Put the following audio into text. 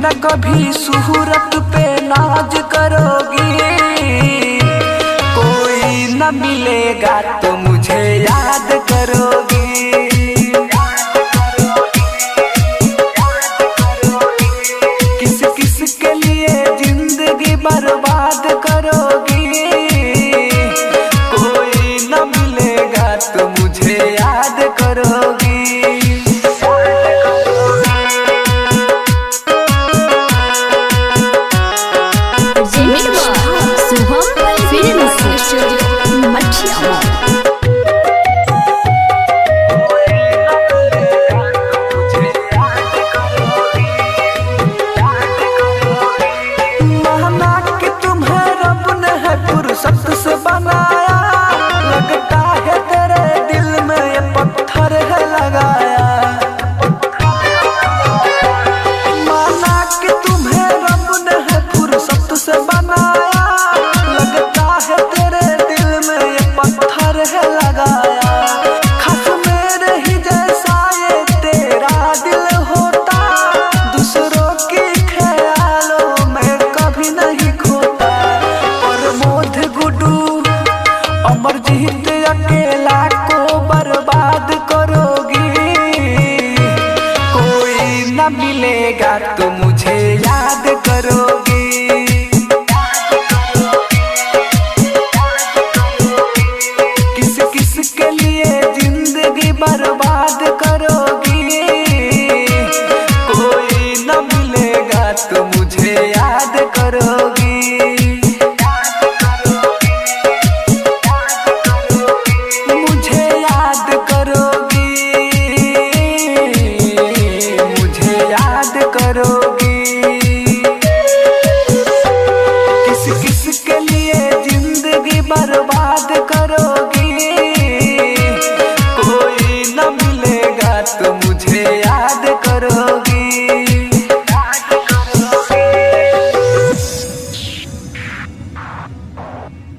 न कभी सूरत पे नाज करोगी, कोई न मिलेगा तो मुझे याद करोगी। किस किस के लिए जिंदगी बर्बाद करोगी, कोई न मिलेगा तो मुझे याद करोगी। फुर्सत से बनाया, लगता है तेरे दिल में ये पत्थर है लगाया। माना कि तुम्हें रब ने है फुर्सत से बनाया, लगता है तेरे दिल में ये पत्थर है लगाया। खास मेरे ही जैसा ये तेरा दिल होता, दूसरों की ख्यालों में कभी नहीं खोता। अमरजीत अकेला को